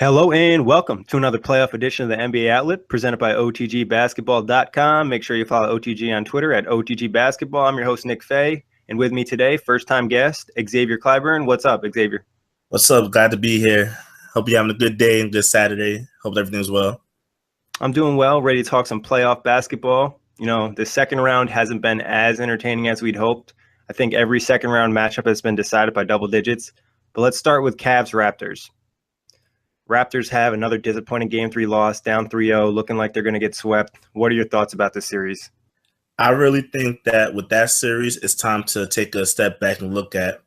Hello and welcome to another playoff edition of the NBA Outlet presented by OTGBasketball.com. Make sure you follow OTG on Twitter at OTGBasketball. I'm your host, Nick Fay, and with me today, first-time guest, Xavier Clyburn. What's up, Xavier? What's up? Glad to be here. Hope you're having a good day and good Saturday. Hope everything's well. I'm doing well, ready to talk some playoff basketball. You know, the second round hasn't been as entertaining as we'd hoped. I think every second-round matchup has been decided by double digits. But let's start with Cavs-Raptors. Raptors have another disappointing Game 3 loss, down 3-0, looking like they're going to get swept. What are your thoughts about this series? I really think that with that series, it's time to take a step back and look at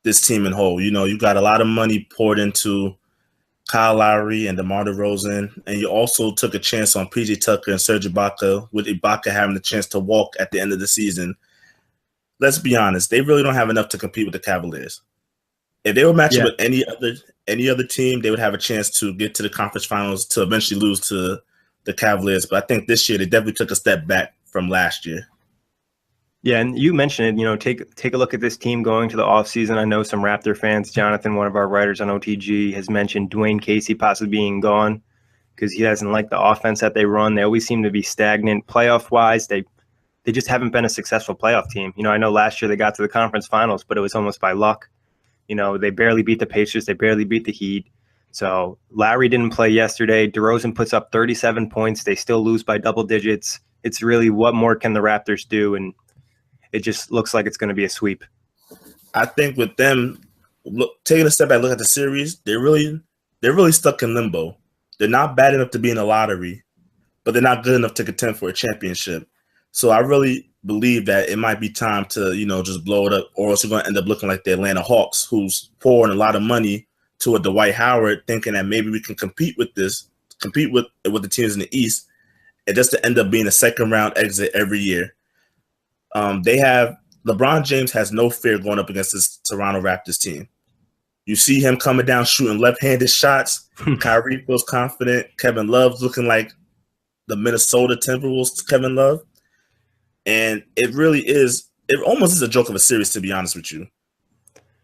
this team in whole. You know, you got a lot of money poured into Kyle Lowry and DeMar DeRozan, and you also took a chance on PJ Tucker and Serge Ibaka, with Ibaka having the chance to walk at the end of the season. Let's be honest, they really don't have enough to compete with the Cavaliers. If they were matching with any other team, they would have a chance to get to the conference finals to eventually lose to the Cavaliers. But I think this year they definitely took a step back from last year. Yeah, and you mentioned it, you know, take a look at this team going to the offseason. I know some Raptor fans, Jonathan, one of our writers on OTG, has mentioned Dwayne Casey possibly being gone because he doesn't like the offense that they run. They always seem to be stagnant. Playoff-wise, they just haven't been a successful playoff team. You know, I know last year they got to the conference finals, but it was almost by luck. You know, they barely beat the Pacers. They barely beat the Heat. So Lowry didn't play yesterday. DeRozan puts up 37 points. They still lose by double digits. It's really what more can the Raptors do? And it just looks like it's going to be a sweep. I think with them taking a step back, look at the series, they're really stuck in limbo. They're not bad enough to be in the lottery, but they're not good enough to contend for a championship. So I really believe that it might be time to, you know, just blow it up, or else you're going to end up looking like the Atlanta Hawks, who's pouring a lot of money to a Dwight Howard, thinking that maybe we can compete with the teams in the East, and just to end up being a second-round exit every year. LeBron James has no fear going up against this Toronto Raptors team. You see him coming down shooting left-handed shots. Kyrie feels confident. Kevin Love's looking like the Minnesota Timberwolves Kevin Love. And it almost is a joke of a series, to be honest with you.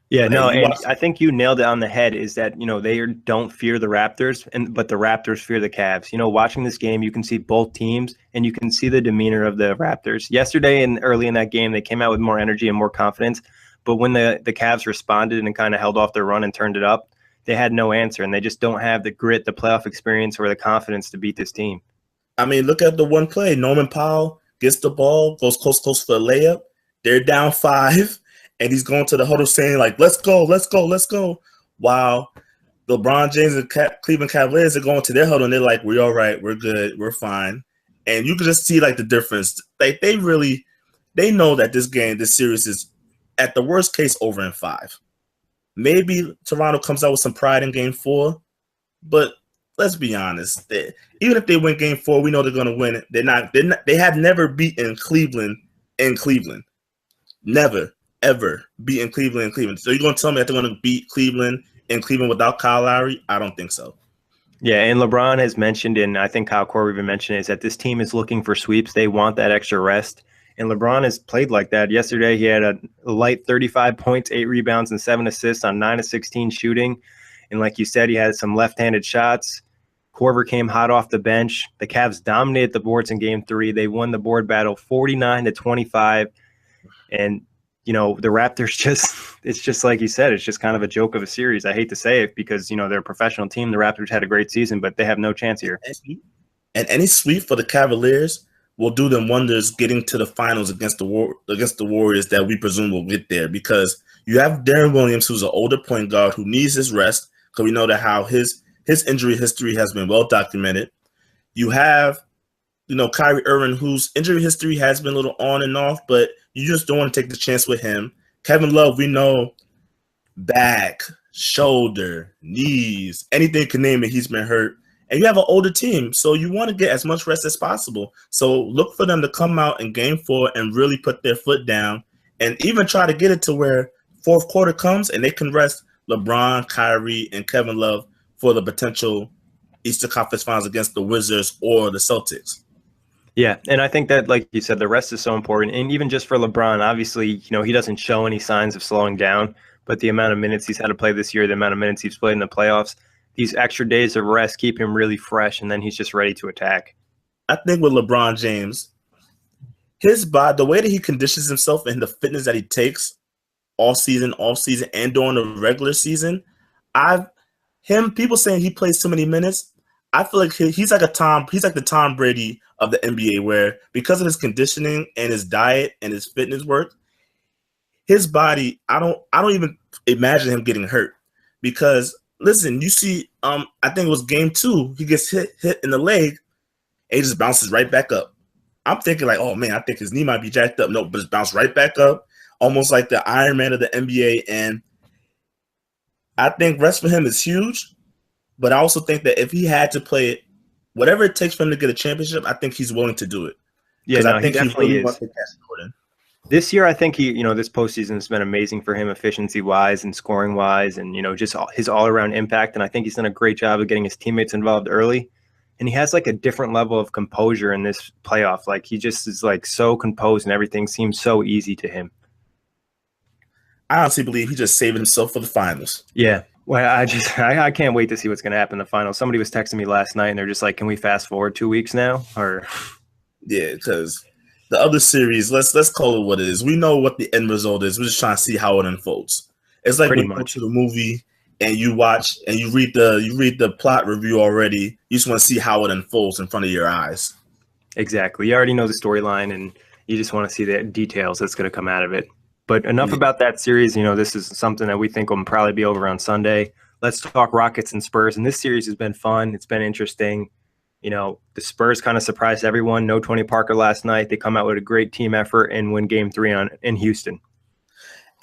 Yeah, no, and I think you nailed it on the head is that, you know, they don't fear the Raptors, but the Raptors fear the Cavs. You know, watching this game, you can see both teams, and you can see the demeanor of the Raptors. Yesterday and early in that game, they came out with more energy and more confidence, but when the Cavs responded and kind of held off their run and turned it up, they had no answer, and they just don't have the grit, the playoff experience, or the confidence to beat this team. I mean, look at the one play. Norman Powell gets the ball, goes close for a layup. They're down 5, and he's going to the huddle saying, like, let's go. While LeBron James and Cleveland Cavaliers are going to their huddle, and they're like, we're all right, we're good, we're fine. And you can just see, like, the difference. Like, they know that this series is, at the worst case, over in 5. Maybe Toronto comes out with some pride in Game 4, but let's be honest. Even if they win Game 4, we know they're going to win it. They have never beaten Cleveland in Cleveland. Never, ever beaten Cleveland in Cleveland. So you're going to tell me that they're going to beat Cleveland in Cleveland without Kyle Lowry? I don't think so. Yeah, and LeBron has mentioned, and I think Kyle Korver even mentioned, is that this team is looking for sweeps. They want that extra rest. And LeBron has played like that. Yesterday, he had a light 35 points, 8 rebounds, and 7 assists on 9 of 16 shooting. And like you said, he had some left-handed shots. Korver came hot off the bench. The Cavs dominated the boards in Game 3. They won the board battle 49-25. And, you know, the Raptors it's just like you said, it's just kind of a joke of a series. I hate to say it because, you know, they're a professional team. The Raptors had a great season, but they have no chance here. And any sweep for the Cavaliers will do them wonders getting to the finals against the Warriors that we presume will get there, because you have Deron Williams, who's an older point guard who needs his rest, because we know that how his injury history has been well documented. You have, you know, Kyrie Irving, whose injury history has been a little on and off, but you just don't want to take the chance with him. Kevin Love, we know back, shoulder, knees, anything you can name it, he's been hurt. And you have an older team, so you want to get as much rest as possible. So look for them to come out in Game 4 and really put their foot down and even try to get it to where fourth quarter comes and they can rest LeBron, Kyrie, and Kevin Love for the potential Eastern Conference Finals against the Wizards or the Celtics. Yeah, and I think that, like you said, the rest is so important. And even just for LeBron, obviously, you know, he doesn't show any signs of slowing down, but the amount of minutes he's had to play this year, the amount of minutes he's played in the playoffs, these extra days of rest keep him really fresh, and then he's just ready to attack. I think with LeBron James, his body, the way that he conditions himself and the fitness that he takes all season, and during the regular season, people saying he plays too many minutes. I feel like he's like the Tom Brady of the NBA, where because of his conditioning and his diet and his fitness work, his body, I don't even imagine him getting hurt. Because listen, you see, I think it was game 2, he gets hit in the leg, and he just bounces right back up. I'm thinking like, oh man, I think his knee might be jacked up. No, but it's bounced right back up, almost like the Iron Man of the NBA. And I think rest for him is huge, but I also think that if he had to play it, whatever it takes for him to get a championship, I think he's willing to do it. Yeah, no, I think he definitely really is. wants to catch Jordan. This year, I think this postseason has been amazing for him, efficiency-wise and scoring-wise, and, just his all-around impact. And I think he's done a great job of getting his teammates involved early. And he has like a different level of composure in this playoff. Like he just is like so composed, and everything seems so easy to him. I honestly believe he just saved himself for the finals. Yeah. Well, I can't wait to see what's going to happen in the finals. Somebody was texting me last night, and they're just like, "Can we fast forward 2 weeks now?" Or yeah, because the other series, let's call it what it is. We know what the end result is. We're just trying to see how it unfolds. It's like when you go to the movie and you watch and you read the plot review already. You just want to see how it unfolds in front of your eyes. Exactly. You already know the storyline, and you just want to see the details that's going to come out of it. But enough about that series. This is something that we think will probably be over on Sunday. Let's talk Rockets and Spurs. And this series has been fun. It's been interesting. The Spurs kind of surprised everyone. No Tony Parker last night. They come out with a great team effort and win Game 3 in Houston.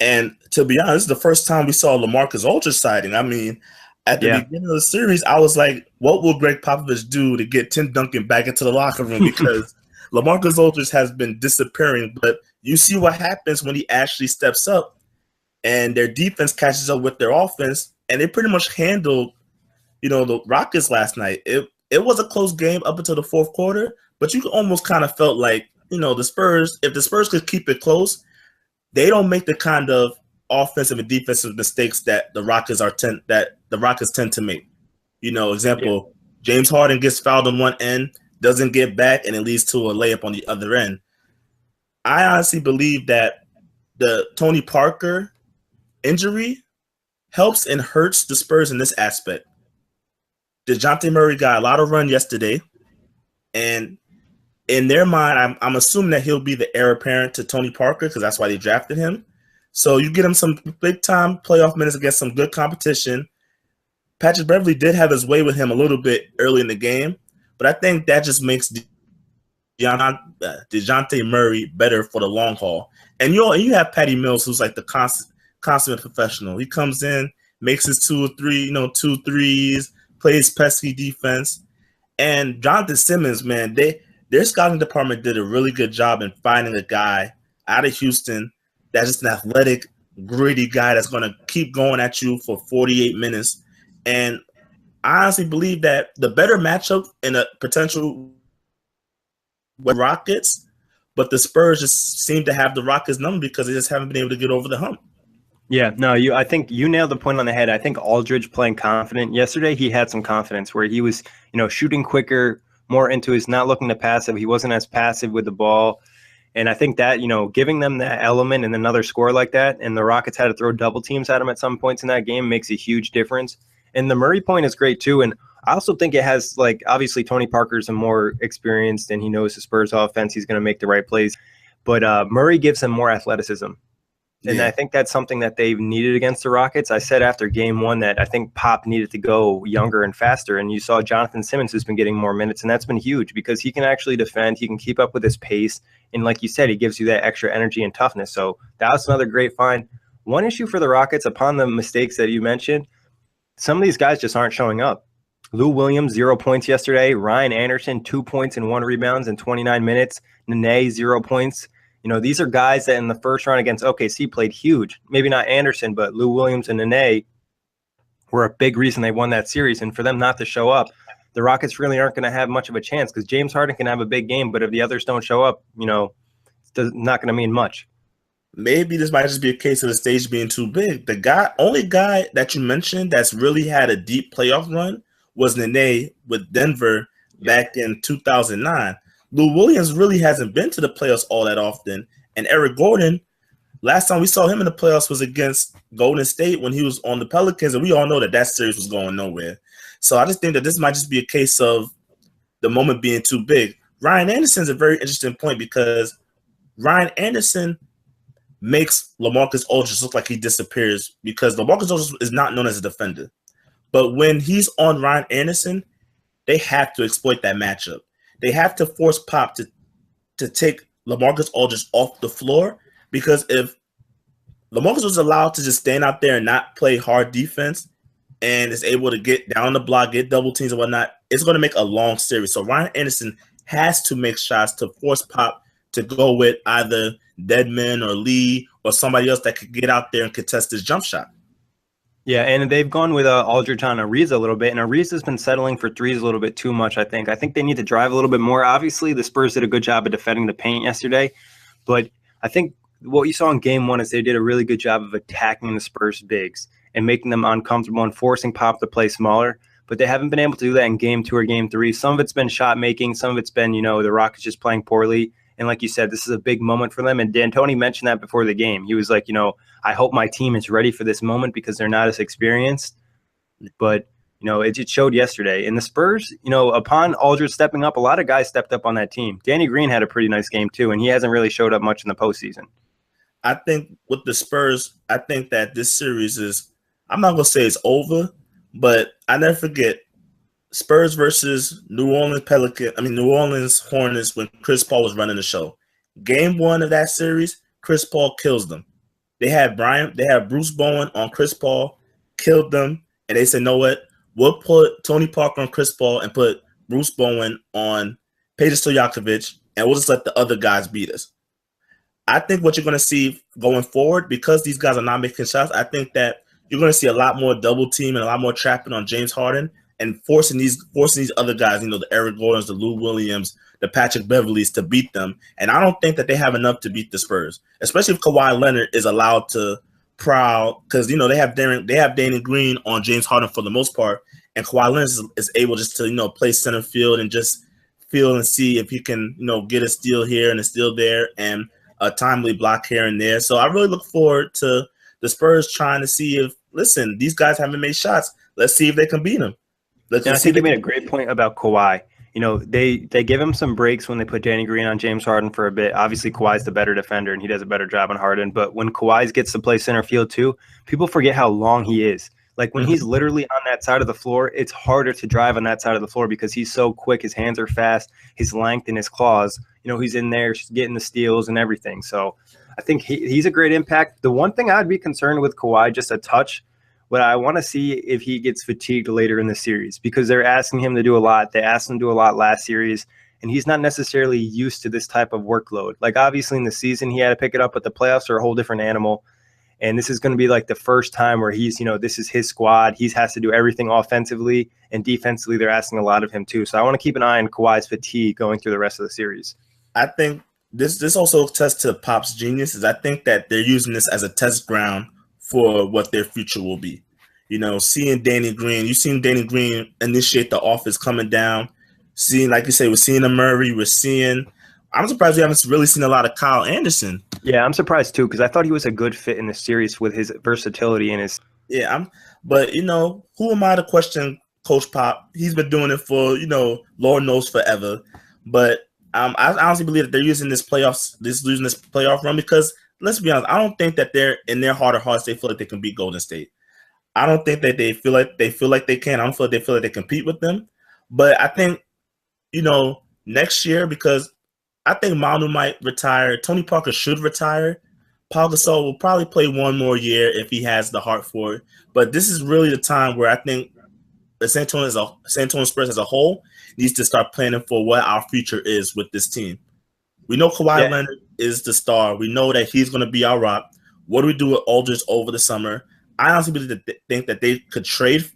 And to be honest, this is the first time we saw LaMarcus Aldridge sighting. I mean, at the beginning of the series, I was like, what will Greg Popovich do to get Tim Duncan back into the locker room? Because LaMarcus Aldridge has been disappearing. But you see what happens when he actually steps up and their defense catches up with their offense. And they pretty much handled, the Rockets last night. It was a close game up until the fourth quarter, but you almost kind of felt like, the Spurs, if the Spurs could keep it close, they don't make the kind of offensive and defensive mistakes that the Rockets tend to make. Example, James Harden gets fouled on one end, doesn't get back, and it leads to a layup on the other end. I honestly believe that the Tony Parker injury helps and hurts the Spurs in this aspect. DeJounte Murray got a lot of run yesterday, and in their mind, I'm assuming that he'll be the heir apparent to Tony Parker because that's why they drafted him. So you get him some big-time playoff minutes against some good competition. Patrick Beverley did have his way with him a little bit early in the game, but I think that just makes DeJounte Murray better for the long haul. And you have Patty Mills, who's like the consummate professional. He comes in, makes his 2 threes, plays pesky defense. And Jonathan Simmons, man, their scouting department did a really good job in finding a guy out of Houston that's just an athletic, gritty guy that's going to keep going at you for 48 minutes. And I honestly believe that the better matchup in a potential Rockets, but the Spurs just seem to have the Rockets number because they just haven't been able to get over the hump. Yeah, no, I think you nailed the point on the head. I think Aldridge playing confident. Yesterday, he had some confidence where he was, shooting quicker, more into his not looking to passive. He wasn't as passive with the ball. And I think that, giving them that element and another score like that, and the Rockets had to throw double teams at him at some points in that game, makes a huge difference. And the Murray point is great too. And I also think it has, obviously Tony Parker's a more experienced and he knows the Spurs offense. He's going to make the right plays. But Murray gives him more athleticism. And I think that's something that they've needed against the Rockets. I said after game 1 that I think Pop needed to go younger and faster. And you saw Jonathan Simmons has been getting more minutes, and that's been huge because he can actually defend. He can keep up with his pace. And like you said, he gives you that extra energy and toughness. So that was another great find. One issue for the Rockets, upon the mistakes that you mentioned, some of these guys just aren't showing up. Lou Williams, 0 points yesterday. Ryan Anderson, 2 points and 1 rebound in 29 minutes. Nene, 0 points. These are guys that in the first round against OKC played huge. Maybe not Anderson, but Lou Williams and Nene were a big reason they won that series. And for them not to show up, the Rockets really aren't going to have much of a chance because James Harden can have a big game, but if the others don't show up, it's not going to mean much. maybe this might just be a case of the stage being too big. Only guy that you mentioned that's really had a deep playoff run was Nene with Denver back in 2009. Lou Williams really hasn't been to the playoffs all that often. And Eric Gordon, last time we saw him in the playoffs was against Golden State when he was on the Pelicans, and we all know that series was going nowhere. So I just think that this might just be a case of the moment being too big. Ryan Anderson's a very interesting point because Ryan Anderson makes LaMarcus Aldridge look like he disappears because LaMarcus Aldridge is not known as a defender. But when he's on Ryan Anderson, they have to exploit that matchup. They have to force Pop to take LaMarcus Aldridge off the floor, because if LaMarcus was allowed to just stand out there and not play hard defense and is able to get down the block, get double teams and whatnot, it's going to make a long series. So Ryan Anderson has to make shots to force Pop to go with either Deadman or Lee or somebody else that could get out there and contest his jump shot. Yeah, and they've gone with Aldridge on Ariza a little bit, and Ariza's been settling for threes a little bit too much, I think. I think they need to drive a little bit more. Obviously, the Spurs did a good job of defending the paint yesterday, but I think what you saw in game one is they did a really good job of attacking the Spurs bigs and making them uncomfortable and forcing Pop to play smaller, but they haven't been able to do that in game two or game three. Some of it's been shot making, some of it's been, the Rockets just playing poorly. And like you said, this is a big moment for them. And D'Antoni mentioned that before the game. He was like, I hope my team is ready for this moment because they're not as experienced. But, it showed yesterday. And the Spurs, upon Aldridge stepping up, a lot of guys stepped up on that team. Danny Green had a pretty nice game too, and he hasn't really showed up much in the postseason. I think with the Spurs, I think that this series is, I'm not going to say it's over, but I never forget Spurs versus New Orleans Hornets when Chris Paul was running the show. Game one of that series, Chris Paul kills them. They had Bruce Bowen on Chris Paul, killed them, and they said, "Know what? We'll put Tony Parker on Chris Paul and put Bruce Bowen on Peja Stojakovic, and we'll just let the other guys beat us." I think what you're going to see going forward, because these guys are not making shots, I think that you're going to see a lot more double team and a lot more trapping on James Harden and forcing these other guys, the Eric Gordons, the Lou Williams, the Patrick Beverleys to beat them. And I don't think that they have enough to beat the Spurs, especially if Kawhi Leonard is allowed to prowl, because they have Danny Green on James Harden for the most part, and Kawhi Leonard is able just to play center field and just feel and see if he can get a steal here and a steal there and a timely block here and there. So I really look forward to the Spurs trying to see if, listen, these guys haven't made shots. Let's see if they can beat them. I think you made a great point about Kawhi. They give him some breaks when they put Danny Green on James Harden for a bit. Obviously, Kawhi's the better defender, and he does a better job on Harden. But when Kawhi gets to play center field too, people forget how long he is. Like when he's literally on that side of the floor, it's harder to drive on that side of the floor because he's so quick. His hands are fast, his length and his claws. He's in there getting the steals and everything. So I think he's a great impact. The one thing I'd be concerned with Kawhi, just a touch, what I want to see if he gets fatigued later in the series, because they're asking him to do a lot. They asked him to do a lot last series, and he's not necessarily used to this type of workload. Like obviously in the season, he had to pick it up, but the playoffs are a whole different animal. And this is going to be like the first time where he's, this is his squad. He has to do everything offensively, and defensively they're asking a lot of him too. So I want to keep an eye on Kawhi's fatigue going through the rest of the series. I think this also attests to Pop's genius. Is I think that they're using this as a test ground for what their future will be. Seeing Danny Green, you've seen Danny Green initiate the offense coming down. Seeing, like you say, we're seeing a Murray. I'm surprised we haven't really seen a lot of Kyle Anderson. Yeah, I'm surprised too, because I thought he was a good fit in the series with his versatility and his. Yeah, but who am I to question Coach Pop? He's been doing it for Lord knows forever. But I honestly believe that they're using this playoff run because, let's be honest, I don't think that they're in their heart of hearts they feel like they can beat Golden State. I don't think that they feel like they can. I don't feel like they feel like they compete with them. But I think next year, because I think Manu might retire. Tony Parker should retire. Paul Gasol will probably play one more year if he has the heart for it. But this is really the time where I think the San Antonio Spurs as a whole needs to start planning for what our future is with this team. We know Kawhi Leonard is the star. We know that he's going to be our rock. What do we do with Aldridge over the summer? I honestly think that they could trade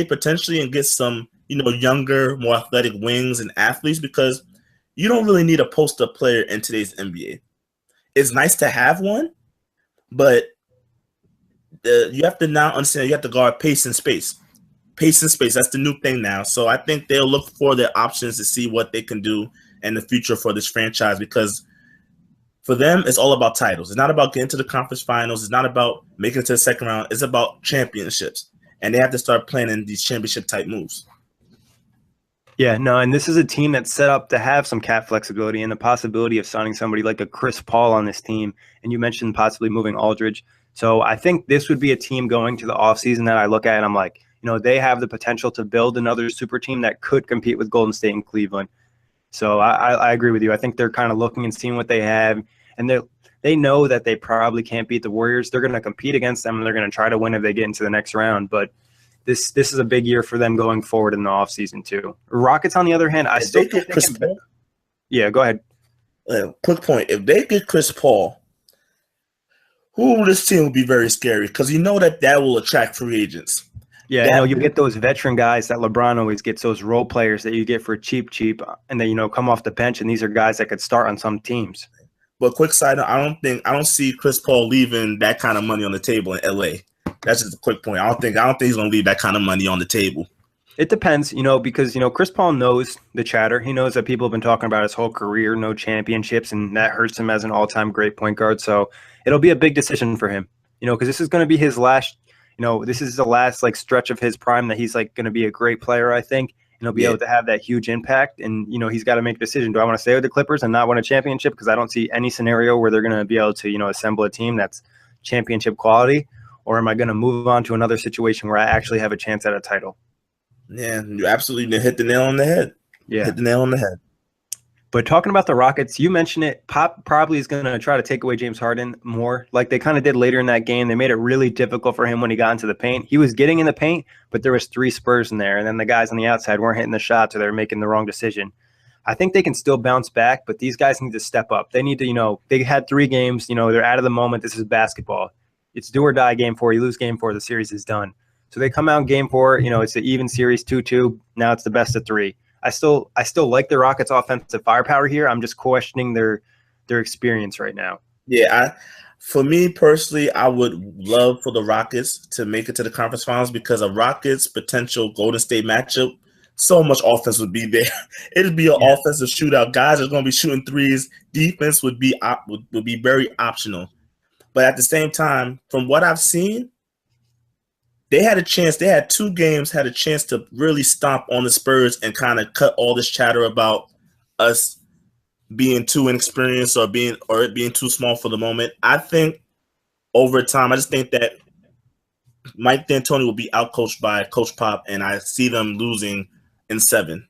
potentially and get some, younger, more athletic wings and athletes, because you don't really need a post-up player in today's NBA. It's nice to have one, But you have to now understand you have to guard pace and space. Pace and space, that's the new thing now. So I think they'll look for their options to see what they can do in the future for this franchise, because for them, it's all about titles. It's not about getting to the conference finals. It's not about making it to the second round. It's about championships. And they have to start planning these championship-type moves. Yeah, no, and this is a team that's set up to have some cap flexibility and the possibility of signing somebody like a Chris Paul on this team. And you mentioned possibly moving Aldridge. So I think this would be a team going to the offseason that I look at and I'm like, they have the potential to build another super team that could compete with Golden State and Cleveland. So I agree with you. I think they're kind of looking and seeing what they have. And they know that they probably can't beat the Warriors. They're going to compete against them, and they're going to try to win if they get into the next round. But this is a big year for them going forward in the offseason too. Rockets, on the other hand, I still get Chris Paul. Yeah, go ahead. Quick point. If they get Chris Paul, this team will be very scary because that will attract free agents. Yeah, you get those veteran guys that LeBron always gets, those role players that you get for cheap, and then, come off the bench, and these are guys that could start on some teams. But quick side note, I don't see Chris Paul leaving that kind of money on the table in LA. That's just a quick point. I don't think he's going to leave that kind of money on the table. It depends, because Chris Paul knows the chatter. He knows that people have been talking about his whole career, no championships, and that hurts him as an all-time great point guard. So it'll be a big decision for him, because this is going to be his last. This is the last stretch of his prime that he's going to be a great player, I think. And he'll be able to have that huge impact. And, he's got to make a decision. Do I want to stay with the Clippers and not win a championship? Because I don't see any scenario where they're going to be able to, assemble a team that's championship quality. Or am I going to move on to another situation where I actually have a chance at a title? Yeah, you absolutely hit the nail on the head. Yeah. Hit the nail on the head. But talking about the Rockets, you mentioned it. Pop probably is going to try to take away James Harden more, like they kind of did later in that game. They made it really difficult for him when he got into the paint. He was getting in the paint, but there was 3 Spurs in there, and then the guys on the outside weren't hitting the shots or they were making the wrong decision. I think they can still bounce back, but these guys need to step up. They need to, they had 3 games. They're out of the moment. This is basketball. It's do or die game 4. You lose game 4, the series is done. So they come out in game 4. It's an even series, 2-2. Now it's the best of 3. I still like the Rockets' offensive firepower here. I'm just questioning their experience right now. Yeah, for me personally, I would love for the Rockets to make it to the conference finals because a Rockets potential Golden State matchup, so much offense would be there. It'd be an offensive shootout. Guys are going to be shooting threes. Defense would be very optional. But at the same time, from what I've seen, they had a chance. They had 2 games, had a chance to really stomp on the Spurs and kind of cut all this chatter about us being too inexperienced or it being too small for the moment. I think over time, I just think that Mike D'Antoni will be outcoached by Coach Pop, and I see them losing in 7.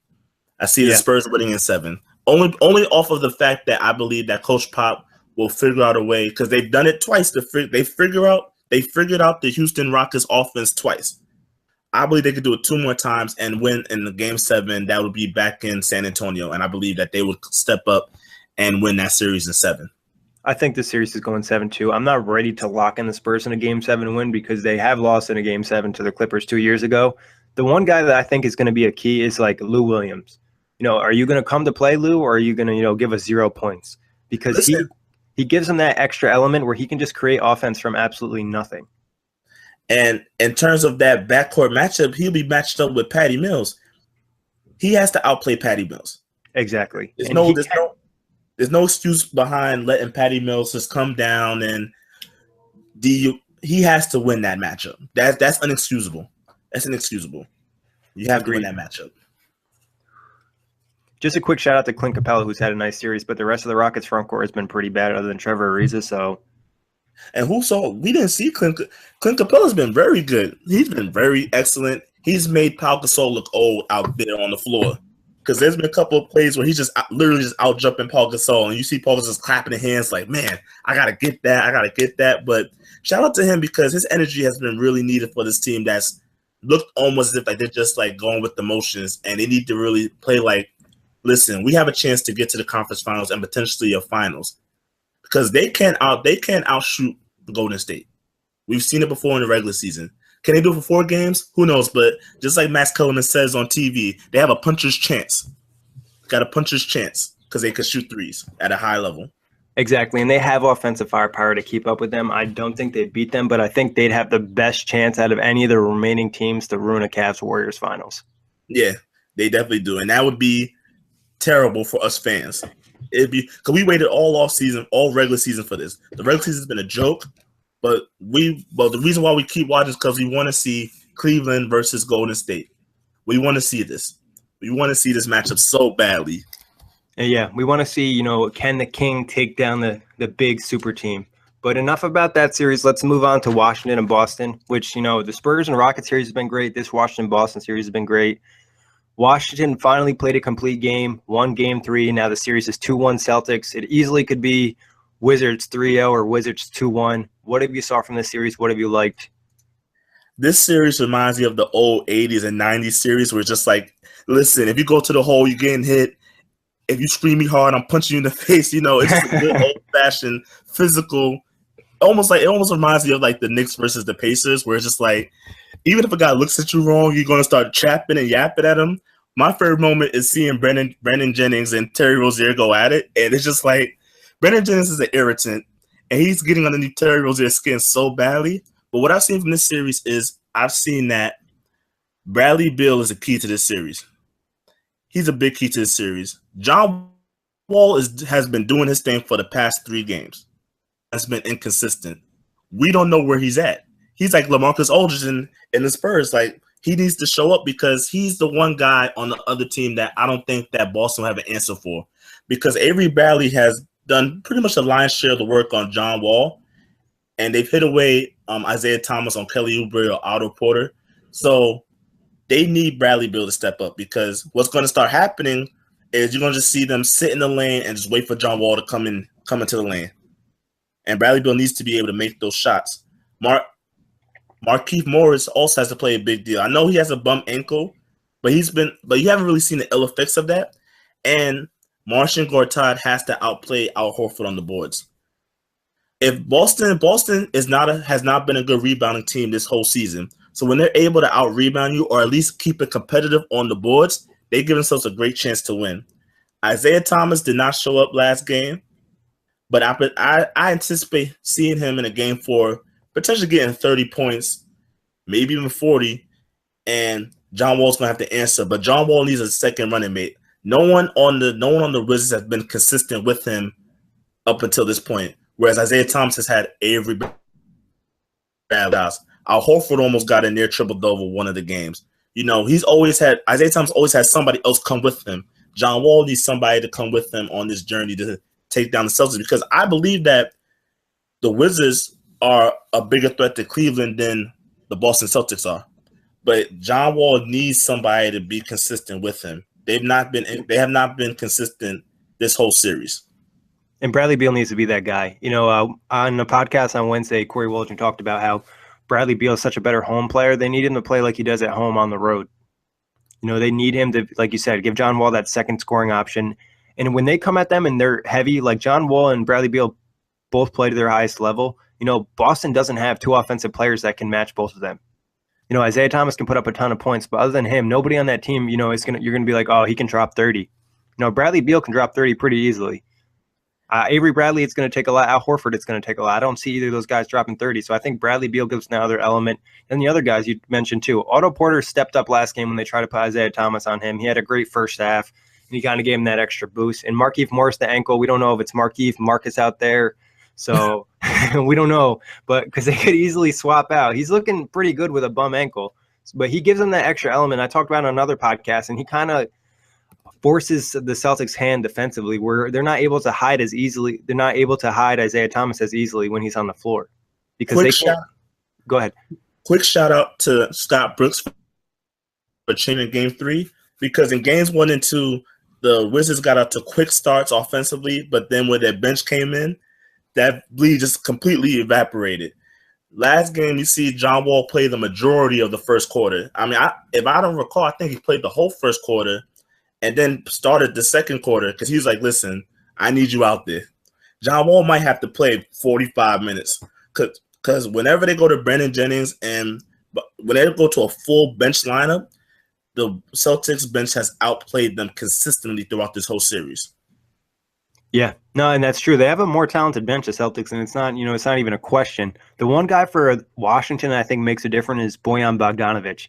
I see the Spurs winning in 7. Only off of the fact that I believe that Coach Pop will figure out a way, because they've done it twice. They figured out the Houston Rockets offense twice. I believe they could do it 2 more times and win in the game 7. That would be back in San Antonio, and I believe that they would step up and win that series in 7. I think the series is going 7-2. I'm not ready to lock in the Spurs in a game 7 win because they have lost in a game 7 to the Clippers 2 years ago. The one guy that I think is going to be a key is Lou Williams. Are you going to come to play, Lou, or are you going to give us 0 points? Because he gives them that extra element where he can just create offense from absolutely nothing. And in terms of that backcourt matchup, he'll be matched up with Patty Mills. He has to outplay Patty Mills. Exactly. There's no excuse behind letting Patty Mills just come down and he has to win that matchup. That's inexcusable. That's inexcusable. You have to win that matchup. Just a quick shout out to Clint Capella, who's had a nice series, but the rest of the Rockets front court has been pretty bad other than Trevor Ariza. So, and we didn't see Clint Capella's been very good. He's been very excellent. He's made Pau Gasol look old out there on the floor because there's been a couple of plays where he's just literally just out jumping Pau Gasol, and you see Pau just clapping his hands like, man, I gotta get that. But shout out to him because his energy has been really needed for this team that's looked almost as if they're just going with the motions, and they need to really play listen, we have a chance to get to the conference finals and potentially a finals because they can't outshoot the Golden State. We've seen it before in the regular season. Can they do it for 4 games? Who knows? But just like Max Kellerman says on TV, they have a puncher's chance. Got a puncher's chance because they can shoot threes at a high level. Exactly, and they have offensive firepower to keep up with them. I don't think they'd beat them, but I think they'd have the best chance out of any of the remaining teams to ruin a Cavs-Warriors finals. Yeah, they definitely do, and that would be terrible for us fans. It'd be because we waited all off season, all regular season for this. The regular season's been a joke, but the reason why we keep watching is because we want to see Cleveland versus Golden State. We want to see this. We want to see this matchup so badly. And yeah, we want to see, can the King take down the big super team? But enough about that series. Let's move on to Washington and Boston, which, the Spurs and Rockets series has been great. This Washington-Boston series has been great. Washington finally played a complete game, won game 3. Now the series is 2-1 Celtics. It easily could be Wizards 3-0 or Wizards 2-1. What have you saw from this series? What have you liked? This series reminds me of the old 80s and 90s series where it's just like, listen, if you go to the hole, you're getting hit. If you scream me hard, I'm punching you in the face. It's just a good old-fashioned physical. It almost reminds me of like the Knicks versus the Pacers, where it's just like, even if a guy looks at you wrong, you're going to start chapping and yapping at him. My favorite moment is seeing Brandon Jennings and Terry Rozier go at it, and it's just like Brandon Jennings is an irritant, and he's getting underneath Terry Rozier's skin so badly. But what I've seen from this series is I've seen that Bradley Beal is a key to this series. He's a big key to this series. John Wall has been doing his thing for the past 3 games. That's been inconsistent. We don't know where he's at. He's like LaMarcus Aldridge in the Spurs. Like, he needs to show up because he's the one guy on the other team that I don't think that Boston will have an answer for. Because Avery Bradley has done pretty much the lion's share of the work on John Wall, and they've hit away Isaiah Thomas on Kelly Oubre or Otto Porter. So they need Bradley Beal to step up, because what's going to start happening is you're going to just see them sit in the lane and just wait for John Wall to come into the lane. And Bradley Beal needs to be able to make those shots. Markieff Morris also has to play a big deal. I know he has a bum ankle, but you haven't really seen the ill effects of that. And Marcin Gortat has to outplay Al Horford on the boards. If Boston has not been a good rebounding team this whole season. So when they're able to out-rebound you or at least keep it competitive on the boards, they give themselves a great chance to win. Isaiah Thomas did not show up last game, but I anticipate seeing him in a game 4, potentially getting 30 points, maybe even 40, and John Wall's going to have to answer. But John Wall needs a second running mate. No one on the Wizards has been consistent with him up until this point, whereas Isaiah Thomas has had every bad loss. Al Horford almost got a near triple-double one of the games. Isaiah Thomas always has somebody else come with him. John Wall needs somebody to come with him on this journey to take down the Celtics, because I believe that the Wizards are a bigger threat to Cleveland than the Boston Celtics are. But John Wall needs somebody to be consistent with him. They have not been consistent this whole series. And Bradley Beal needs to be that guy. On the podcast on Wednesday, Corey Waldron talked about how Bradley Beal is such a better home player. They need him to play like he does at home on the road. They need him to, like you said, give John Wall that second scoring option. And when they come at them and they're heavy, like John Wall and Bradley Beal both play to their highest level, Boston doesn't have 2 offensive players that can match both of them. Isaiah Thomas can put up a ton of points, but other than him, nobody on that team, you're going to be like, oh, he can drop 30. Bradley Beal can drop 30 pretty easily. Avery Bradley, it's going to take a lot. Al Horford, it's going to take a lot. I don't see either of those guys dropping 30. So I think Bradley Beal gives another element. And the other guys you mentioned too. Otto Porter stepped up last game when they tried to put Isaiah Thomas on him. He had a great first half, and he kind of gave him that extra boost. And Markieff Morris, the ankle, we don't know if it's Marcus out there. So we don't know, but because they could easily swap out. He's looking pretty good with a bum ankle, but he gives them that extra element. I talked about it on another podcast, and he kind of forces the Celtics' hand defensively, where they're not able to hide as easily. They're not able to hide Isaiah Thomas as easily when he's on the floor because they can't. Go ahead. Quick shout out to Scott Brooks for changing game 3, because in games 1 and 2, the Wizards got out to quick starts offensively, but then when their bench came in, that lead just completely evaporated. Last game, you see John Wall play the majority of the first quarter. I mean, if I don't recall, I think he played the whole first quarter and then started the second quarter because he was like, listen, I need you out there. John Wall might have to play 45 minutes because whenever they go to Brandon Jennings and when they go to a full bench lineup, the Celtics bench has outplayed them consistently throughout this whole series. Yeah, no, and that's true. They have a more talented bench, the Celtics, and it's not even a question. The one guy for Washington that I think makes a difference is Bojan Bogdanovic.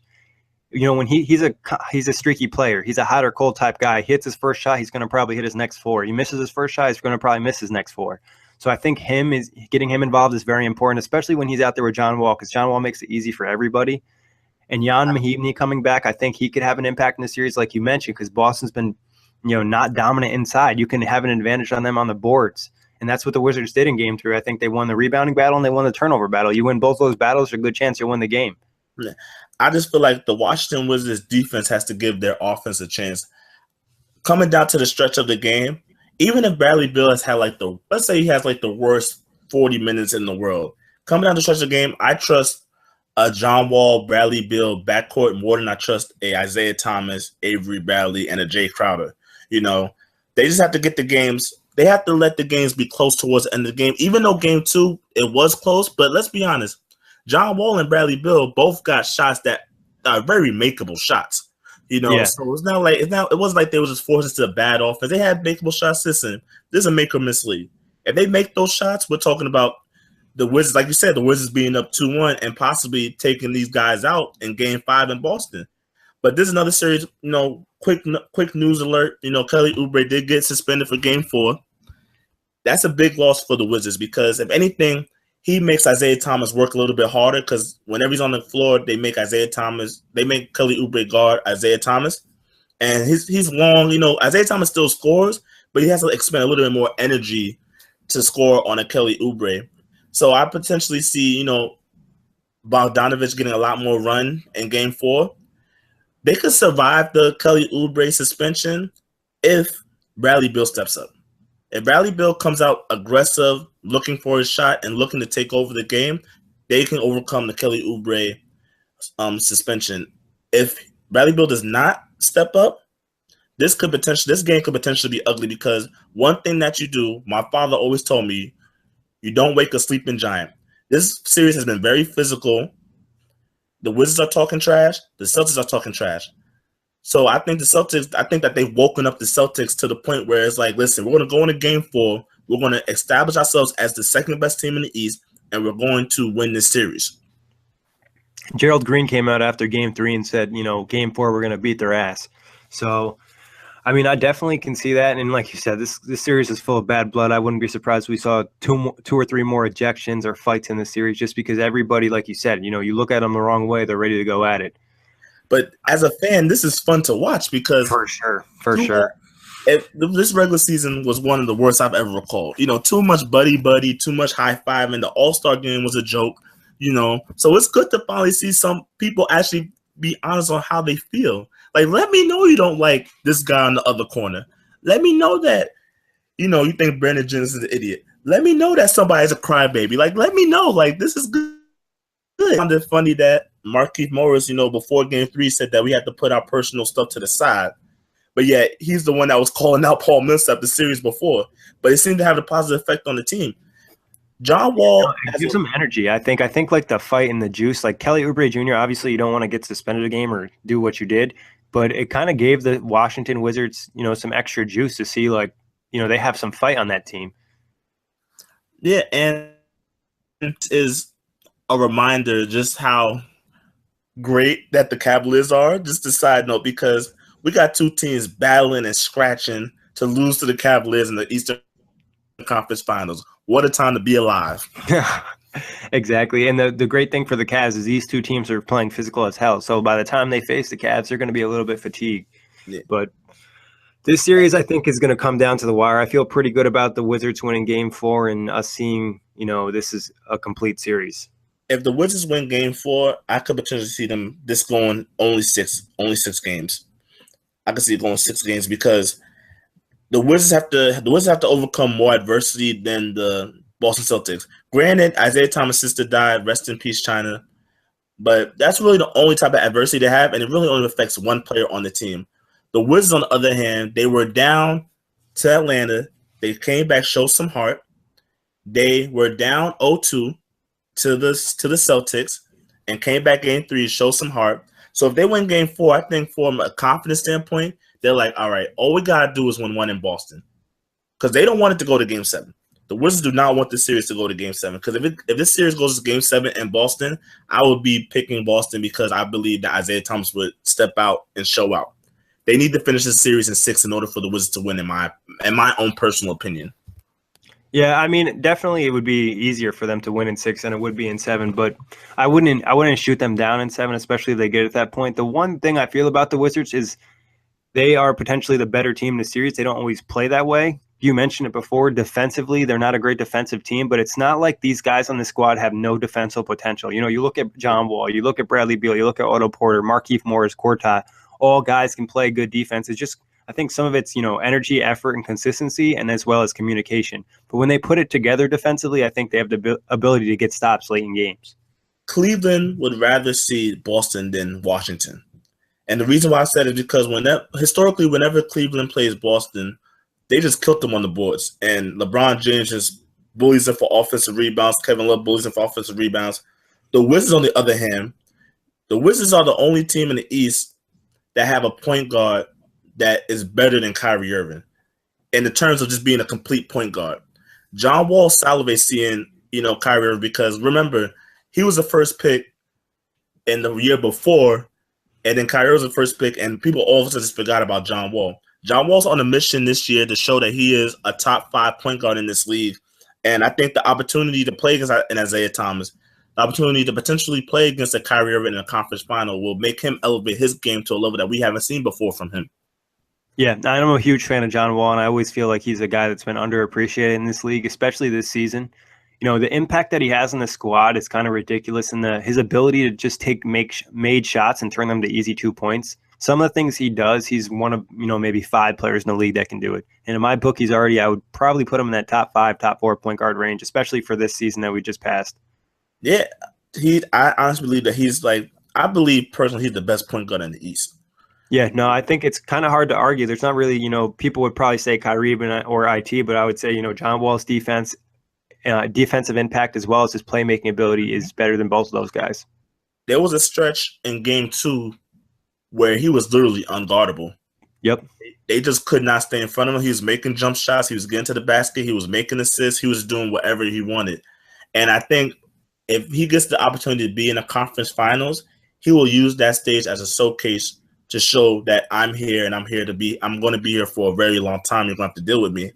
When he's a streaky player. He's a hot or cold type guy. He hits his first shot, he's going to probably hit his next four. He misses his first shot, he's going to probably miss his next four. So I think getting him involved is very important, especially when he's out there with John Wall, because John Wall makes it easy for everybody. And Jan Mahinmi coming back, I think he could have an impact in the series, like you mentioned, because Boston's been, not dominant inside. You can have an advantage on them on the boards. And that's what the Wizards did in game 3. I think they won the rebounding battle and they won the turnover battle. You win both those battles, there's a good chance you'll win the game. Yeah. I just feel like the Washington Wizards defense has to give their offense a chance. Coming down to the stretch of the game, even if Bradley Beal has had let's say he has the worst 40 minutes in the world, coming down to the stretch of the game, I trust a John Wall, Bradley Beal backcourt more than I trust a Isaiah Thomas, Avery Bradley, and a Jay Crowder. They just have to get the games. They have to let the games be close towards the end of the game, even though game 2, it was close. But let's be honest, John Wall and Bradley Beal both got shots that are very makeable shots. Yeah. So it wasn't like they were just forced into a bad offense. They had makeable shots. Listen, this is a make or miss league. If they make those shots, we're talking about the Wizards, like you said, the Wizards being up 2-1 and possibly taking these guys out in game 5 in Boston. But this is another series, quick news alert. Kelly Oubre did get suspended for game 4. That's a big loss for the Wizards because if anything, he makes Isaiah Thomas work a little bit harder because whenever he's on the floor, they make Kelly Oubre guard Isaiah Thomas. And he's long, Isaiah Thomas still scores, but he has to expend a little bit more energy to score on a Kelly Oubre. So I potentially see, Bogdanovic getting a lot more run in game 4. They could survive the Kelly Oubre suspension if Bradley Beal steps up. If Bradley Beal comes out aggressive, looking for his shot and looking to take over the game, they can overcome the Kelly Oubre suspension. If Bradley Beal does not step up, this game could potentially be ugly because one thing that you do, my father always told me, you don't wake a sleeping giant. This series has been very physical. The Wizards are talking trash. The Celtics are talking trash. So I think that they've woken up the Celtics to the point where it's like, listen, we're going to go into game 4. We're going to establish ourselves as the second best team in the East, and we're going to win this series. Gerald Green came out after game 3 and said, game 4, we're going to beat their ass. So, I definitely can see that. And like you said, this series is full of bad blood. I wouldn't be surprised if we saw two or three more ejections or fights in the series just because everybody, like you said, you look at them the wrong way, they're ready to go at it. But as a fan, this is fun to watch because for sure. This regular season was one of the worst I've ever recalled. Too much buddy, too much high five, and the All-Star game was a joke. So it's good to finally see some people actually be honest on how they feel. Let me know you don't like this guy on the other corner. Let me know that you think Brandon Jennings is an idiot. Let me know that somebody's a crybaby. Let me know. This is good. I found it funny that Markieff Morris, before game 3 said that we had to put our personal stuff to the side. But yet he's the one that was calling out Paul Millsap the series before. But it seemed to have a positive effect on the team. John Wall gives him energy. I think the fight and the juice, like Kelly Oubre Jr., obviously you don't want to get suspended a game or do what you did, but it kind of gave the Washington Wizards, some extra juice to see they have some fight on that team. Yeah, and it is a reminder just how great that the Cavaliers are. Just a side note, because we got two teams battling and scratching to lose to the Cavaliers in the Eastern Conference Finals. What a time to be alive. Exactly. And the great thing for the Cavs is these two teams are playing physical as hell. So by the time they face the Cavs, they're going to be a little bit fatigued. Yeah. But this series, I think, is going to come down to the wire. I feel pretty good about the Wizards winning game 4 and us seeing, this is a complete series. If the Wizards win game 4, I could potentially see them going only six games. I could see it going 6 games because the Wizards have to overcome more adversity than the Boston Celtics. Granted, Isaiah Thomas' sister died. Rest in peace, China. But that's really the only type of adversity they have, and it really only affects one player on the team. The Wizards, on the other hand, they were down to Atlanta. They came back, showed some heart. They were down 0-2 to the Celtics and came back game 3, showed some heart. So if they win game 4, I think from a confidence standpoint, they're like, all right, all we got to do is win 1 in Boston. because they don't want it to go to Game 7. The Wizards do not want this series to go to Game 7 because if this series goes to Game 7 in Boston, I would be picking Boston because I believe that Isaiah Thomas would step out and show out. They need to finish this series in 6 in order for the Wizards to win, in my own personal opinion. Yeah, I mean, definitely it would be easier for them to win in 6 than it would be in 7, but I wouldn't shoot them down in 7, especially if they get at that point. The one thing I feel about the Wizards is they are potentially the better team in the series. They don't always play that way. You mentioned it before. Defensively, they're not a great defensive team, but it's not like these guys on the squad have no defensive potential. You know, you look at John Wall, you look at Bradley Beal, you look at Otto Porter, Markieff Morris, Gortat. All guys can play good defense. It's just, I think some of it's, energy, effort, and consistency, and as well as communication. But when they put it together defensively, I think they have the ability to get stops late in games. Cleveland would rather see Boston than Washington. And the reason why I said it is because historically, whenever Cleveland plays Boston, they just killed them on the boards. And LeBron James just bullies them for offensive rebounds. Kevin Love bullies them for offensive rebounds. The Wizards, on the other hand, the Wizards are the only team in the East that have a point guard that is better than Kyrie Irving in the terms of just being a complete point guard. John Wall salivates seeing, Kyrie Irving because, remember, he was the first pick in the year before, and then Kyrie was the first pick, and people all of a sudden just forgot about John Wall. John Wall's on a mission this year to show that he is a top 5 point guard in this league. And I think the opportunity to play against Isaiah Thomas, the opportunity to potentially play against a Kyrie Irving in a conference final will make him elevate his game to a level that we haven't seen before from him. Yeah, I'm a huge fan of John Wall, and I always feel like he's a guy that's been underappreciated in this league, especially this season. The impact that he has on the squad is kind of ridiculous, and his ability to just take made shots and turn them to easy 2 points. Some of the things he does, he's one of, maybe 5 players in the league that can do it. And in my book, I would probably put him in that top 5, top 4 point guard range, especially for this season that we just passed. Yeah, I honestly believe that I believe personally he's the best point guard in the East. Yeah, no, I think it's kind of hard to argue. There's not really, people would probably say Kyrie or IT, but I would say, John Wall's defensive impact as well as his playmaking ability is better than both of those guys. There was a stretch in Game 2 where he was literally unguardable. Yep. They just could not stay in front of him. He was making jump shots. He was getting to the basket. He was making assists. He was doing whatever he wanted. And I think if he gets the opportunity to be in a conference finals, he will use that stage as a showcase to show that I'm here and I'm going to be here for a very long time. You're going to have to deal with me.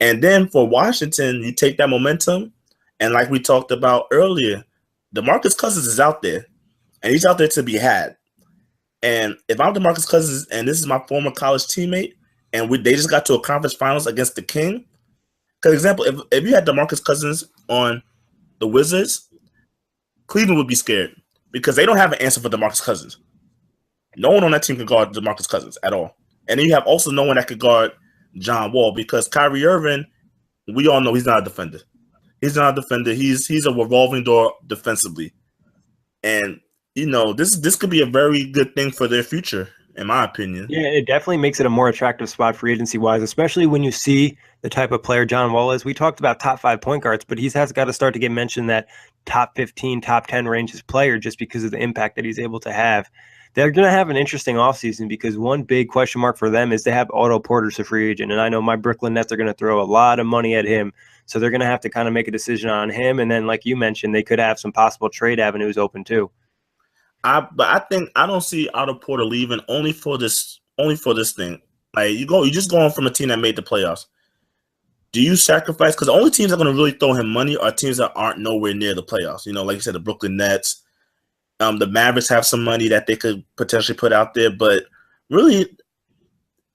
And then for Washington, you take that momentum. And like we talked about earlier, DeMarcus Cousins is out there and he's out there to be had. And if I'm DeMarcus Cousins and this is my former college teammate and they just got to a conference finals against the King, for example, if you had DeMarcus Cousins on the Wizards, Cleveland would be scared because they don't have an answer for DeMarcus Cousins. No one on that team can guard DeMarcus Cousins at all. And then you have also no one that could guard John Wall because Kyrie Irving, we all know he's not a defender. He's not a defender. He's a revolving door defensively. And this could be a very good thing for their future, in my opinion. Yeah, it definitely makes it a more attractive spot free agency-wise, especially when you see the type of player John Wall is. We talked about top 5 point guards, but he has got to start to get mentioned that top 15, top 10 ranges player just because of the impact that he's able to have. They're going to have an interesting offseason because one big question mark for them is they have Otto Porter as a free agent. And I know my Brooklyn Nets are going to throw a lot of money at him. So they're going to have to kind of make a decision on him. And then, like you mentioned, they could have some possible trade avenues open too. But I think I don't see Otto Porter leaving only for this thing. Like you just going from a team that made the playoffs. Do you sacrifice? Because the only teams that are going to really throw him money are teams that aren't nowhere near the playoffs. Like you said, the Brooklyn Nets. The Mavericks have some money that they could potentially put out there, but really,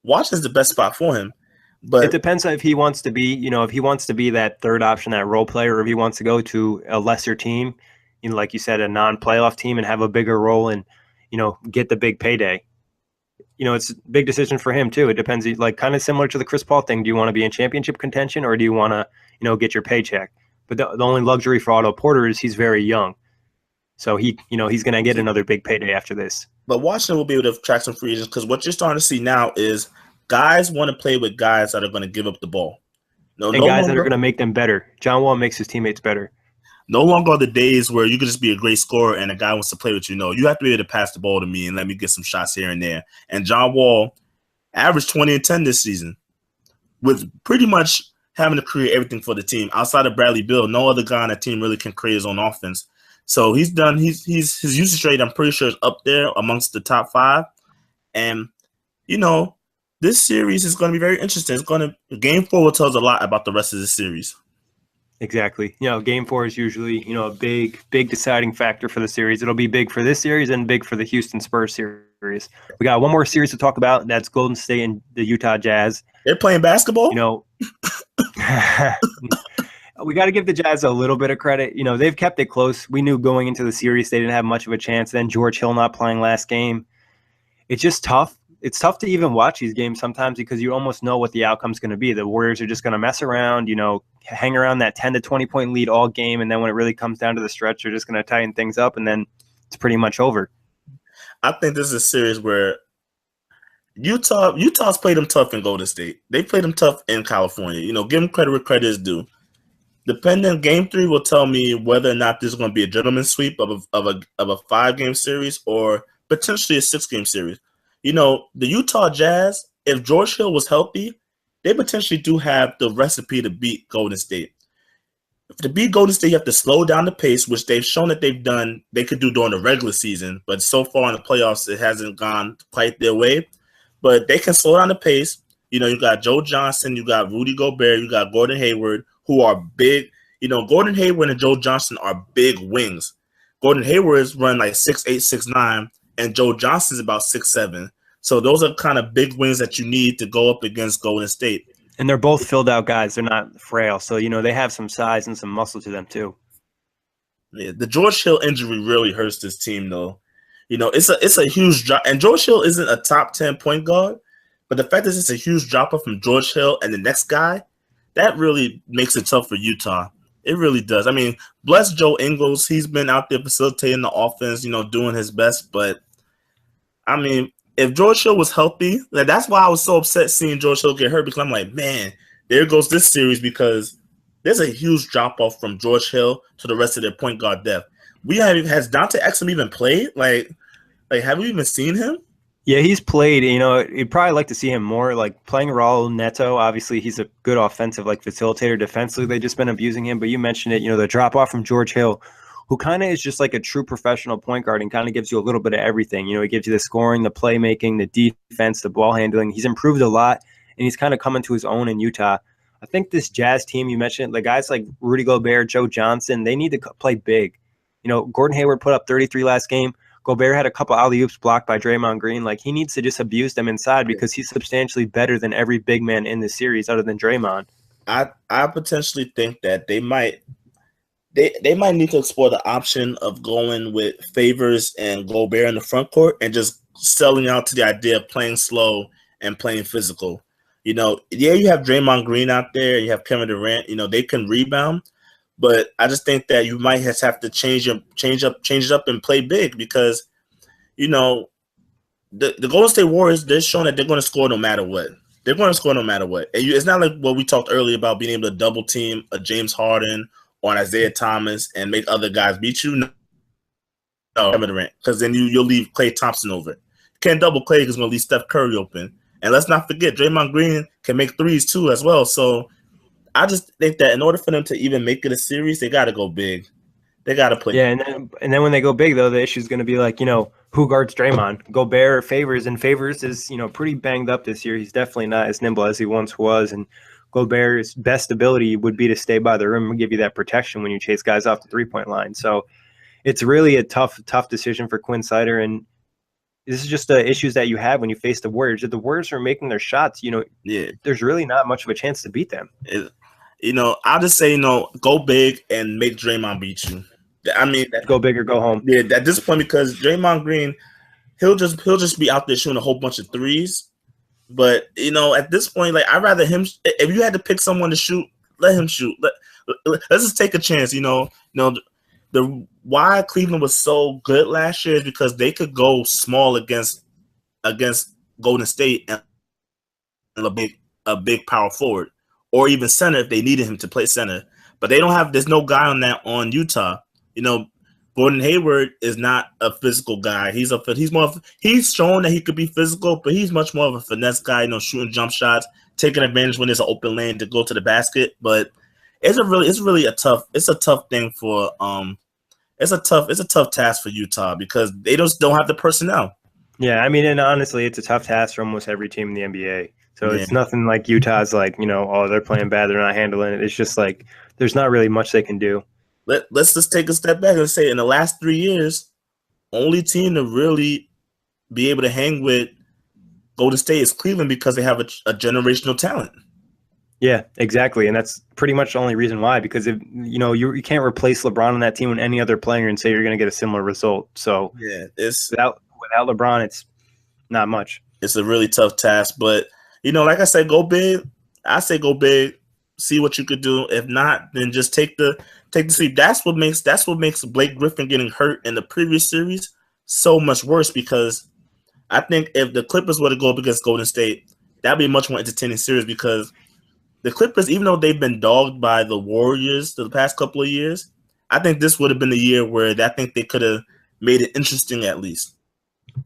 Washington's the best spot for him. But it depends on if he wants to be, if he wants to be that third option, that role player, or if he wants to go to a lesser team, like you said, a non-playoff team and have a bigger role and, get the big payday. It's a big decision for him too. It depends, like kind of similar to the Chris Paul thing. Do you want to be in championship contention or do you want to, get your paycheck? But the only luxury for Otto Porter is he's very young. So he's going to get another big payday after this. But Washington will be able to attract some free agents because what you're starting to see now is guys want to play with guys that are going to give up the ball. Guys that are going to make them better. John Wall makes his teammates better. No longer are the days where you can just be a great scorer and a guy wants to play with you. No, you have to be able to pass the ball to me and let me get some shots here and there. And John Wall averaged 20 and 10 this season. with pretty much having to create everything for the team. Outside of Bradley Beal, no other guy on that team really can create his own offense. So his usage rate, I'm pretty sure, is up there amongst the top 5. And, this series is going to be very interesting. Game 4 will tell us a lot about the rest of the series. Exactly. Game 4 is usually, a big deciding factor for the series. It'll be big for this series and big for the Houston Spurs series. We got one more series to talk about. That's Golden State and the Utah Jazz. They're playing basketball? We got to give the Jazz a little bit of credit. They've kept it close. We knew going into the series they didn't have much of a chance. Then George Hill not playing last game. It's just tough. It's tough to even watch these games sometimes because you almost know what the outcome's going to be. The Warriors are just going to mess around, hang around that 10 to 20 point lead all game. And then when it really comes down to the stretch, they're just going to tighten things up. And then it's pretty much over. I think this is a series where Utah's played them tough in Golden State. They played them tough in California. Give them credit where credit is due. Depending, Game 3 will tell me whether or not this is going to be a gentleman's sweep of a 5-game series or potentially a 6-game series. The Utah Jazz, if George Hill was healthy, they potentially do have the recipe to beat Golden State. To beat Golden State, you have to slow down the pace, which they've shown that they could do during the regular season. But so far in the playoffs, it hasn't gone quite their way. But they can slow down the pace. You got Joe Johnson, you got Rudy Gobert, you got Gordon Hayward, who are big. Gordon Hayward and Joe Johnson are big wings. Gordon Hayward's run like 6'8", 6'9", and Joe Johnson's about 6'7". So those are kind of big wings that you need to go up against Golden State. And they're both filled out guys. They're not frail. So, they have some size and some muscle to them too. Yeah, the George Hill injury really hurts this team though. It's a huge drop. And George Hill isn't a top 10 point guard, but the fact that it's a huge drop off from George Hill and the next guy, that really makes it tough for Utah. It really does. I mean, bless Joe Ingles. He's been out there facilitating the offense, doing his best. But, I mean, if George Hill was healthy, that's why I was so upset seeing George Hill get hurt, because I'm like, man, there goes this series, because there's a huge drop-off from George Hill to the rest of their point guard depth. Has Dante Exum even played? Like, have we even seen him? Yeah, he's played. You'd probably like to see him more, like playing Raul Neto. Obviously, he's a good offensive facilitator. Defensively, they've just been abusing him. But you mentioned it, the drop off from George Hill, who kind of is just like a true professional point guard and kind of gives you a little bit of everything. He gives you the scoring, the playmaking, the defense, the ball handling. He's improved a lot, and he's kind of coming to his own in Utah. I think this Jazz team, you mentioned, the guys like Rudy Gobert, Joe Johnson, they need to play big. Gordon Hayward put up 33 last game. Gobert had a couple alley-oops blocked by Draymond Green. He needs to just abuse them inside because he's substantially better than every big man in the series other than Draymond. I potentially think that they might need to explore the option of going with Favors and Gobert in the front court and just selling out to the idea of playing slow and playing physical. You have Draymond Green out there, you have Kevin Durant, they can rebound. But I just think that you might have to change it up and play big, because, the Golden State Warriors, they're showing that they're going to score no matter what. They're going to score no matter what. And it's not like what we talked earlier about being able to double team a James Harden or an Isaiah Thomas and make other guys beat you. No, Kevin Durant, because then you'll leave Klay Thompson over it. You can't double Klay because it's going to leave Steph Curry open. And let's not forget, Draymond Green can make threes too as well. So I just think that in order for them to even make it a series, they got to go big. They got to play. Yeah, and then when they go big, though, the issue is going to be who guards Draymond? Gobert or Favors? And Favors is, pretty banged up this year. He's definitely not as nimble as he once was. And Gobert's best ability would be to stay by the rim and give you that protection when you chase guys off the three-point line. So it's really a tough decision for Quinn Snyder. And this is just the issues that you have when you face the Warriors. If the Warriors are making their shots, there's really not much of a chance to beat them. I'll just say, go big and make Draymond beat you. I mean, go big or go home. Yeah, at this point, because Draymond Green, he'll just be out there shooting a whole bunch of threes. But at this point, I'd rather him. If you had to pick someone to shoot, let him shoot. Let's just take a chance. The why Cleveland was so good last year is because they could go small against Golden State and a big power forward, or even center if they needed him to play center. But there's no guy on Utah. Gordon Hayward is not a physical guy. He's shown that he could be physical, but he's much more of a finesse guy, shooting jump shots, taking advantage when there's an open lane to go to the basket. But it's a tough thing for it's a tough task for Utah because they just don't have the personnel. Yeah, I mean, and honestly, it's a tough task for almost every team in the NBA. So it's nothing like Utah's like, oh, they're playing bad, they're not handling it. It's just like there's not really much they can do. Let's just take a step back and say in the last 3 years, only team to really be able to hang with Golden State is Cleveland because they have a generational talent. Yeah, exactly, and that's pretty much the only reason why. Because if you can't replace LeBron on that team with any other player and say you're going to get a similar result. So yeah, it's without LeBron, it's not much. It's a really tough task, but like I said, go big. I say go big. See what you could do. If not, then just take the sweep. That's what makes Blake Griffin getting hurt in the previous series so much worse because I think if the Clippers were to go up against Golden State, that'd be a much more entertaining series because the Clippers, even though they've been dogged by the Warriors the past couple of years, I think this would have been the year where I think they could have made it interesting at least.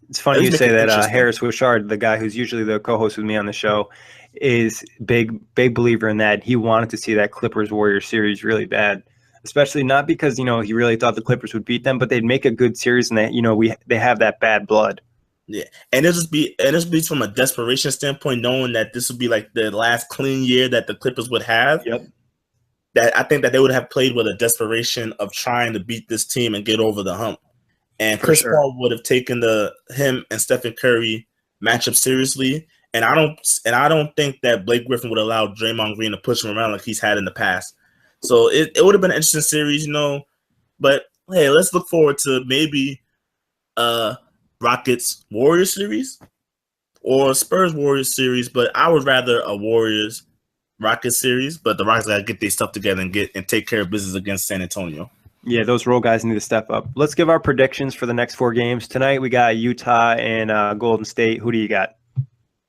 It's funny you say that. Harris Wishard, the guy who's usually the co-host with me on the show, is big believer in that. He wanted to see that Clippers-Warriors series really bad, especially not because he really thought the Clippers would beat them, but they'd make a good series and that they have that bad blood. Yeah, and it'll just be from a desperation standpoint, knowing that this would be like the last clean year that the Clippers would have. Yep. That I think that they would have played with a desperation of trying to beat this team and get over the hump. And Chris Paul would have taken him and Stephen Curry matchup seriously. And I don't think that Blake Griffin would allow Draymond Green to push him around like he's had in the past. So it would have been an interesting series, But hey, let's look forward to maybe Rockets Warriors series or Spurs Warriors series. But I would rather a Warriors Rockets series. But the Rockets gotta get their stuff together and take care of business against San Antonio. Yeah, those role guys need to step up. Let's give our predictions for the next 4 games. Tonight we got Utah and Golden State. Who do you got?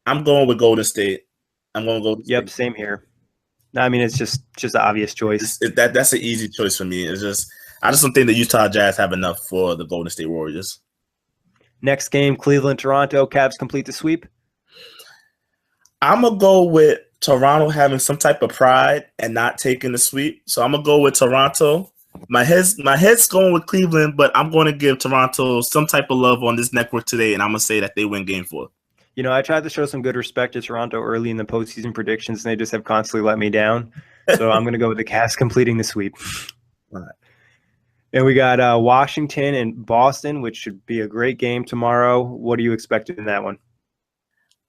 I'm going with Golden State. I'm going to go. Yep, same here. I mean, it's just an obvious choice. That's an easy choice for me. I just don't think the Utah Jazz have enough for the Golden State Warriors. Next game, Cleveland-Toronto. Cavs complete the sweep. I'm going to go with Toronto having some type of pride and not taking the sweep. So I'm going to go with Toronto. My head's going with Cleveland, but I'm going to give Toronto some type of love on this network today, and I'm going to say that they win game 4. I tried to show some good respect to Toronto early in the postseason predictions, and they just have constantly let me down. So I'm going to go with the Cavs completing the sweep. All right. And we got Washington and Boston, which should be a great game tomorrow. What are you expecting in that one?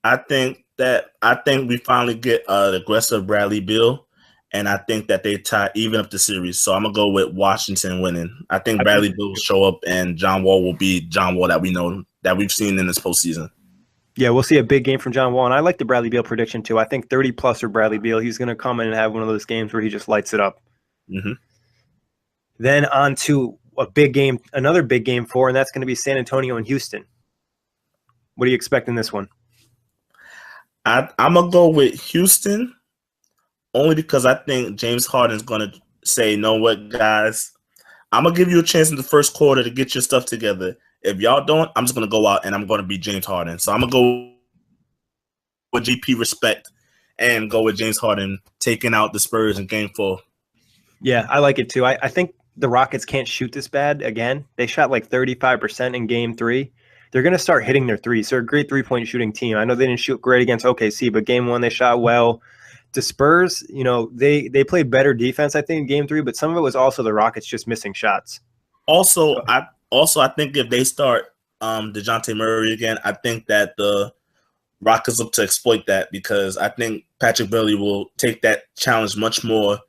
I think we finally get an aggressive Bradley Beal. And I think that they even up the series. So I'm going to go with Washington winning. I think Bradley Beal will show up and John Wall will be John Wall that we know, that we've seen in this postseason. Yeah, we'll see a big game from John Wall. And I like the Bradley Beal prediction, too. I think 30-plus for Bradley Beal. He's going to come in and have one of those games where he just lights it up. Mm-hmm. Then on to another big game 4, and that's going to be San Antonio and Houston. What do you expect in this one? I'm going to go with Houston. Only because I think James Harden is going to say, you know what, guys, I'm going to give you a chance in the first quarter to get your stuff together. If y'all don't, I'm just going to go out and I'm going to be James Harden. So I'm going to go with GP respect and go with James Harden taking out the Spurs in game 4. Yeah, I like it too. I think the Rockets can't shoot this bad again. They shot like 35% in game 3. They're going to start hitting their threes. They're a great three-point shooting team. I know they didn't shoot great against OKC, but game 1 they shot well. The Spurs, they played better defense, I think, in game 3, but some of it was also the Rockets just missing shots. I think if they start DeJounte Murray again, I think that the Rockets look to exploit that because I think Patrick Beverley will take that challenge much more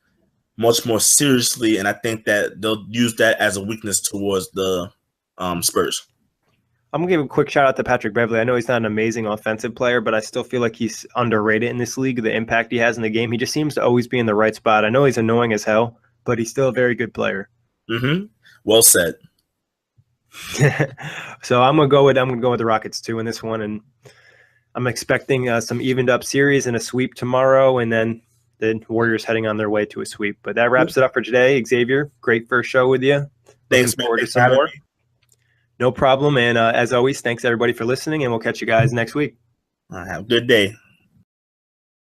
seriously, and I think that they'll use that as a weakness towards the Spurs. I'm going to give a quick shout out to Patrick Beverley. I know he's not an amazing offensive player, but I still feel like he's underrated in this league, the impact he has in the game. He just seems to always be in the right spot. I know he's annoying as hell, but he's still a very good player. Mm-hmm. Well said. So I'm going to go with the Rockets too in this one, and I'm expecting some evened up series and a sweep tomorrow, and then the Warriors heading on their way to a sweep. But that wraps it up for today. Xavier, great first show with you. Thanks, Looking forward to some more. No problem. And as always, thanks everybody for listening, and we'll catch you guys next week. Have a good day.